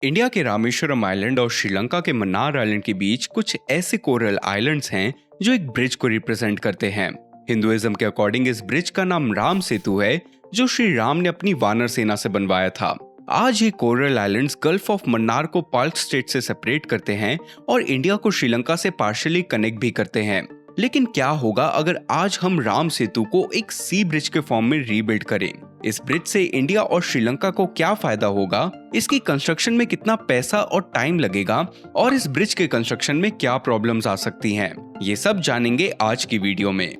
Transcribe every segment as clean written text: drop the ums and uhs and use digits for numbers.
India के Rameswaram island और श्रीलंका के मन्नार आइलैंड के बीच कुछ ऐसे कोरल आइलैंड्स हैं जो एक ब्रिज को रिप्रेजेंट करते हैं। हिंदुइज्म के अकॉर्डिंग इस ब्रिज का नाम राम सेतु है, जो श्री राम ने अपनी वानर सेना से बनवाया था। आज ये coral islands gulf of Mannar को पाल्क स्टेट से सेपरेट करते हैं और इंडिया को श्रीलंका से पार्शियली कनेक्ट भी करते हैं। लेकिन क्या होगा अगर आज हम राम सेतु को एक सी ब्रिज के फॉर्म में रीबिल्ड करें? इस ब्रिज से इंडिया और श्रीलंका को क्या फायदा होगा, इसकी कंस्ट्रक्शन में कितना पैसा और टाइम लगेगा और इस ब्रिज के कंस्ट्रक्शन में क्या प्रॉब्लम्स आ सकती हैं, ये सब जानेंगे आज की वीडियो में।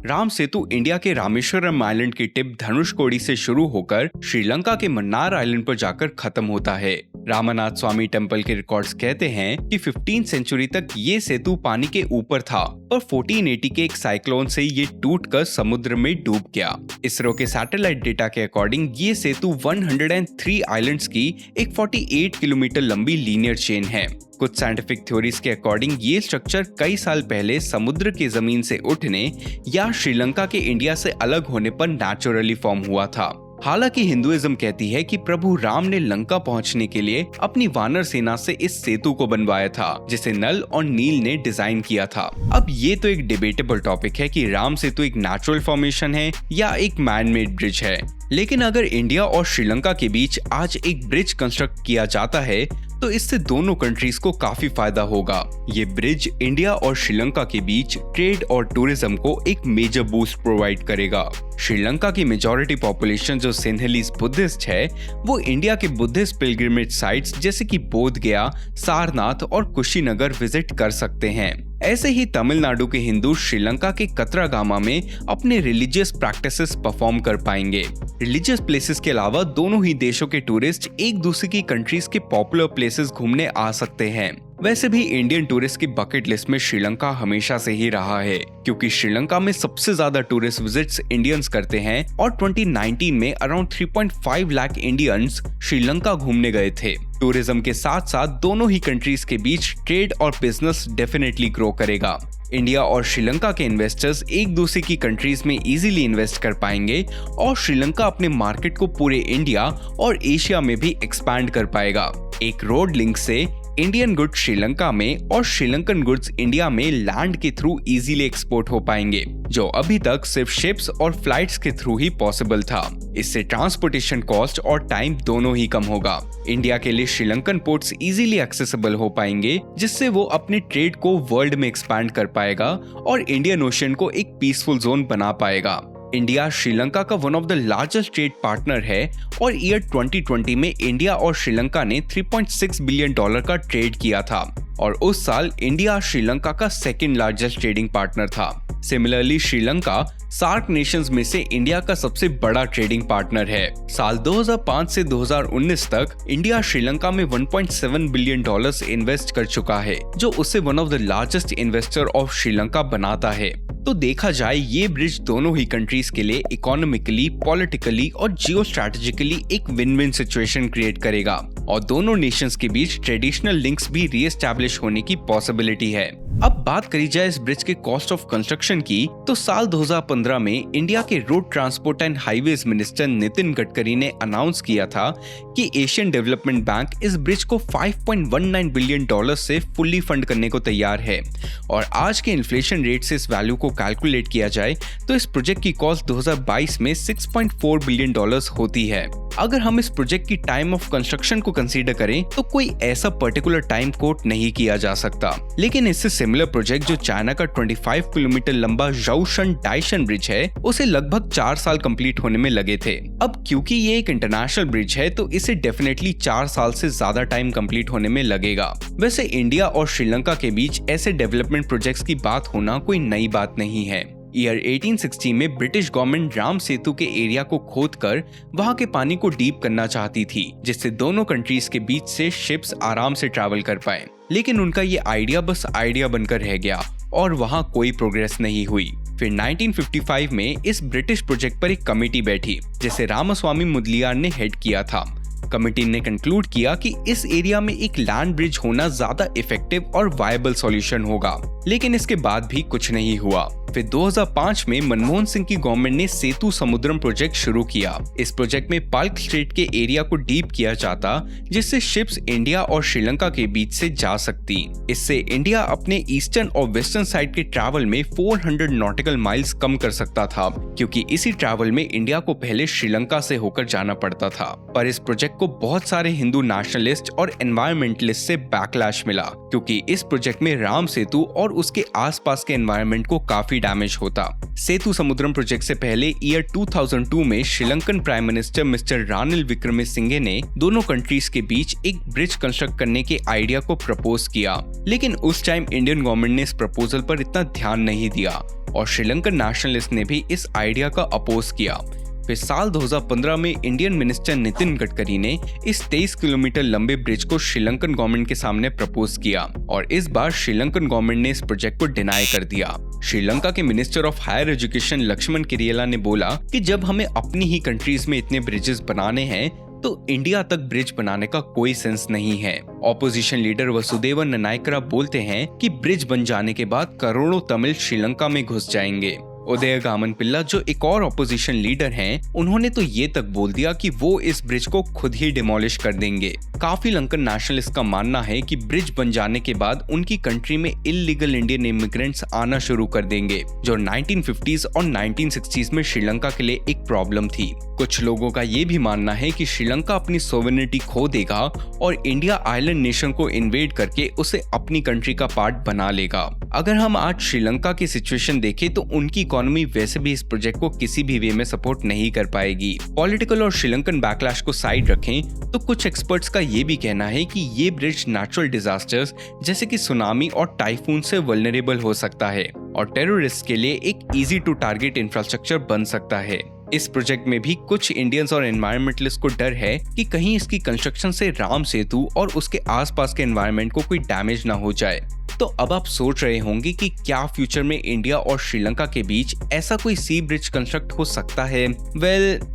राम सेतु इंडिया के रामेश्वरम आइलैंड की टिप धनुषकोडी से शुरू होकर श्रीलंका के मन्नार आइलैंड पर जाकर खत्म होता है। रामानाथ स्वामी टेम्पल के रिकॉर्ड्स कहते हैं कि 15th सेंचुरी तक ये सेतु पानी के ऊपर था और 1480 के एक साइक्लोन से ये टूटकर समुद्र में डूब गया। इसरो के सैटेलाइट डेटा के अकॉर्डिंग ये सेतु 103 आइलैंड्स की एक 48 किलोमीटर लंबी लीनियर चेन है। कुछ साइंटिफिक थ्योरीज के अकॉर्डिंग ये स्ट्रक्चर कई साल पहले समुद्र की जमीन से उठने या श्रीलंका के इंडिया से अलग होने पर नेचुरली फॉर्म हुआ था। हालांकि हिंदुइज्म कहती है कि प्रभु राम ने लंका पहुंचने के लिए अपनी वानर सेना से इस सेतु को बनवाया था, जिसे नल और नील ने डिजाइन किया था। अब ये तो एक डिबेटेबल टॉपिक है कि राम सेतु एक नेचुरल फॉर्मेशन है या एक मैन मेड ब्रिज है। लेकिन अगर इंडिया और श्रीलंका के बीच आज एक ब्रिज कंस्ट्रक्ट किया जाता है तो इससे दोनों कंट्रीज को काफी फायदा होगा। ये ब्रिज इंडिया और श्रीलंका के बीच ट्रेड और टूरिज्म को एक मेजर बूस्ट प्रोवाइड करेगा। श्रीलंका की मेजॉरिटी पॉपुलेशन जो सिंहलीज बुद्धिस्ट है, वो इंडिया के बुद्धिस्ट पिलग्रिमेज साइट्स जैसे कि बोध गया, सारनाथ और कुशीनगर विजिट कर सकते हैं। ऐसे ही तमिलनाडु के हिंदू श्रीलंका के कतरागामा में अपने रिलीजियस प्रैक्टिसेस परफॉर्म कर पाएंगे। रिलीजियस प्लेसेस के अलावा दोनों ही देशों के टूरिस्ट एक दूसरे की कंट्रीज के पॉपुलर प्लेसेस घूमने आ सकते हैं। वैसे भी इंडियन टूरिस्ट की बकेट लिस्ट में श्रीलंका हमेशा से ही रहा है, क्योंकि श्रीलंका में सबसे ज्यादा टूरिस्ट विजिट्स इंडियंस करते हैं और 2019 में अराउंड 3.5 लाख इंडियंस श्रीलंका घूमने गए थे। टूरिज्म के साथ साथ दोनों ही कंट्रीज के बीच ट्रेड और बिजनेस डेफिनेटली ग्रो करेगा। इंडिया और श्रीलंका के इन्वेस्टर्स एक दूसरे की कंट्रीज में इजीली इन्वेस्ट कर पाएंगे और श्रीलंका अपने मार्केट को पूरे इंडिया और एशिया में भी एक्सपैंड कर पाएगा। एक रोड लिंक से इंडियन गुड्स श्रीलंका में और श्रीलंकन गुड्स इंडिया में लैंड के थ्रू इजीली एक्सपोर्ट हो पाएंगे, जो अभी तक सिर्फ शिप्स और फ्लाइट्स के थ्रू ही पॉसिबल था। इससे ट्रांसपोर्टेशन कॉस्ट और टाइम दोनों ही कम होगा। इंडिया के लिए श्रीलंकन पोर्ट्स इजीली एक्सेसिबल हो पाएंगे, जिससे वो अपने ट्रेड को वर्ल्ड में एक्सपैंड कर पाएगा और इंडियन ओशन को एक पीसफुल जोन बना पाएगा। इंडिया श्रीलंका का one of the largest trade partner है और ईयर 2020 में इंडिया और श्रीलंका ने $3.6 बिलियन का ट्रेड किया था और उस साल इंडिया श्रीलंका का सेकंड लार्जेस्ट ट्रेडिंग पार्टनर था। सिमिलरली श्रीलंका सार्क नेशंस में से इंडिया का सबसे बड़ा ट्रेडिंग पार्टनर है। साल 2005 से 2019 तक इंडिया श्रीलंका में $1.7 बिलियन इन्वेस्ट कर चुका है, जो उसे one of the largest investor of Sri Lanka बनाता है। तो देखा जाए ये ब्रिज दोनों ही कंट्रीज के लिए इकोनॉमिकली, पॉलिटिकली और जियो स्ट्रैटेजिकली एक विन विन सिचुएशन क्रिएट करेगा और दोनों नेशंस के बीच ट्रेडिशनल लिंक्स भी रीएस्टैब्लिश होने की पॉसिबिलिटी है। अब बात करी जाए इस ब्रिज के कॉस्ट ऑफ कंस्ट्रक्शन की, तो साल 2015 में इंडिया के road transport and highways minister Nitin Gadkari ने अनाउंस किया था कि एशियन डेवलपमेंट बैंक इस ब्रिज को $5.19 बिलियन से फुल्ली फंड करने को तैयार है। और आज के इन्फ्लेशन रेट से इस वैल्यू को कैलकुलेट किया जाए तो इस प्रोजेक्ट की कॉस्ट 2022 में $6.4 बिलियन होती है। अगर हम इस प्रोजेक्ट की टाइम ऑफ कंस्ट्रक्शन को कंसीडर करें तो कोई ऐसा पर्टिकुलर टाइम कोट नहीं किया जा सकता, लेकिन इससे सिमिलर प्रोजेक्ट जो चाइना का 25 किलोमीटर लंबा जाओशन डाइशन ब्रिज है, उसे लगभग 4 साल कंप्लीट होने में लगे थे। अब क्योंकि ये एक इंटरनेशनल ब्रिज है तो इसे डेफिनेटली 4 साल से ज्यादा टाइम कंप्लीट होने में लगेगा। वैसे इंडिया और श्रीलंका के बीच ऐसे डेवलपमेंट प्रोजेक्ट्स की बात होना कोई नई बात नहीं है। ईयर 1860 में ब्रिटिश गवर्नमेंट राम सेतु के एरिया को खोदकर वहां के पानी को डीप करना चाहती थी, जिससे दोनों कंट्रीज के बीच से शिप्स आराम से ट्रैवल कर पाए। लेकिन उनका ये आइडिया बस आइडिया बनकर रह गया और वहां कोई प्रोग्रेस नहीं हुई। फिर 1955 में इस ब्रिटिश प्रोजेक्ट पर एक कमेटी बैठी, जिसे रामास्वामी मुदलियार ने हेड किया था। कमेटी ने कंक्लूड किया कि इस एरिया में एक लैंड ब्रिज होना ज्यादा इफेक्टिव और वायबल सॉल्यूशन होगा, लेकिन इसके बाद भी कुछ नहीं हुआ। फिर 2005 में मनमोहन सिंह की गवर्नमेंट ने सेतु समुद्रम प्रोजेक्ट शुरू किया। इस प्रोजेक्ट में पाल्क स्ट्रेट के एरिया को डीप किया जाता, जिससे शिप्स इंडिया और श्रीलंका के बीच से जा सकती। इससे इंडिया अपने ईस्टर्न और वेस्टर्न साइड के ट्रैवल में 400 नॉटिकल माइल्स कम कर सकता था, क्योंकि इसी ट्रैवल में इंडिया को पहले श्रीलंका से होकर जाना पड़ता था। पर इस प्रोजेक्ट को बहुत सारे हिंदू नेशनलिस्ट और एनवायरमेंटलिस्ट से बैकलैश मिला, क्योंकि इस प्रोजेक्ट में राम सेतु और उसके आसपास के एनवायरमेंट को काफी डैमेज होता। सेतु समुद्रम प्रोजेक्ट से पहले ईयर 2002 में Sri Lankan prime minister mister Ranil Wickremesinghe ने दोनों कंट्रीज के बीच एक ब्रिज कंस्ट्रक्ट करने के आइडिया को प्रपोज किया, लेकिन उस टाइम इंडियन गवर्नमेंट ने इस प्रपोजल पर इतना ध्यान नहीं दिया और श्रीलंकन नेशनलिस्ट ने भी इस आइडिया का अपोज किया। फिर साल 2015 में इंडियन मिनिस्टर नितिन गडकरी ने इस 23 किलोमीटर लंबे ब्रिज को श्रीलंकन गवर्नमेंट के सामने प्रपोज किया और इस बार श्रीलंकन गवर्नमेंट ने इस प्रोजेक्ट को डिनाई कर दिया। श्रीलंका के minister of higher education Lakshman Kiriella ने बोला कि जब हमें अपनी ही कंट्रीज में इतने ब्रिजेस बनाने हैं तो इंडिया तक ब्रिज बनाने का कोई सेंस नहीं है। ऑपोजिशन लीडर वसुदेवन नानायकरा बोलते हैं कि ब्रिज बन जाने के बाद करोड़ों तमिल श्रीलंका में घुस जाएंगे। उदयगामन पिल्ला जो एक और ऑपोजिशन लीडर हैं, उन्होंने तो ये तक बोल दिया कि वो इस ब्रिज को खुद ही डिमोलिश कर देंगे। काफी लंकन नेशनलिस्ट का मानना है कि ब्रिज बन जाने के बाद उनकी कंट्री में इल्लीगल इंडियन इमिग्रेंट्स आना शुरू कर देंगे, जो 1950s और 1960s में श्रीलंका के लिए एक प्रॉब्लम थी। कुछ लोगों का ये भी मानना है कि श्रीलंका अपनी सोवेरेनिटी खो देगा और इंडिया आइलैंड नेशन को इन्वेड करके उसे अपनी कंट्री का पार्ट बना लेगा। अगर हम आज श्रीलंका की सिचुएशन देखें तो उनकी इकोनॉमी वैसे भी इस प्रोजेक्ट को किसी भी वे में सपोर्ट नहीं कर पाएगी। पॉलिटिकल और श्रीलंकन बैकलैश को साइड रखें तो कुछ एक्सपर्ट्स का ये भी कहना है कि ये ब्रिज नेचुरल डिजास्टर्स जैसे कि सुनामी और टाइफून से वल्नरेबल हो सकता है और टेररिस्ट के लिए एक इजी टू टारगेट इंफ्रास्ट्रक्चर बन सकता है। इस प्रोजेक्ट में भी कुछ इंडियंस और एनवायरमेंटलिस्ट को डर है कि कहीं इसकी कंस्ट्रक्शन से राम सेतु और उसके आसपास के एनवायरमेंट को कोई डैमेज ना हो जाए। तो अब आप सोच रहे होंगे कि क्या फ्यूचर में इंडिया और श्रीलंका के बीच ऐसा कोई सी ब्रिज कंस्ट्रक्ट हो सकता है?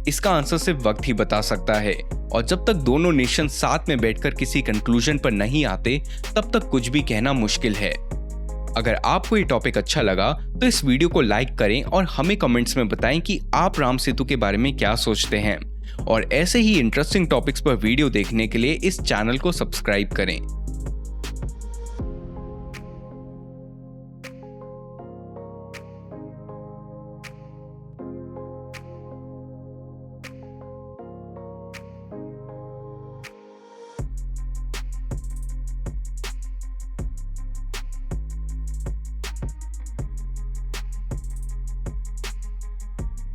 इसका आंसर सिर्फ वक्त ही बता सकता है और जब तक दोनों नेशन साथ में बैठकर किसी कंक्लूजन पर नहीं आते तब तक कुछ भी कहना मुश्किल है। अगर आपको ये टॉपिक अच्छा लगा तो इस वीडियो को लाइक करें और हमें कमेंट्स में बताएं कि आप राम सेतु के बारे में क्या सोचते हैं और ऐसे ही इंटरेस्टिंग टॉपिक्स पर वीडियो देखने के लिए इस चैनल को सब्सक्राइब करें।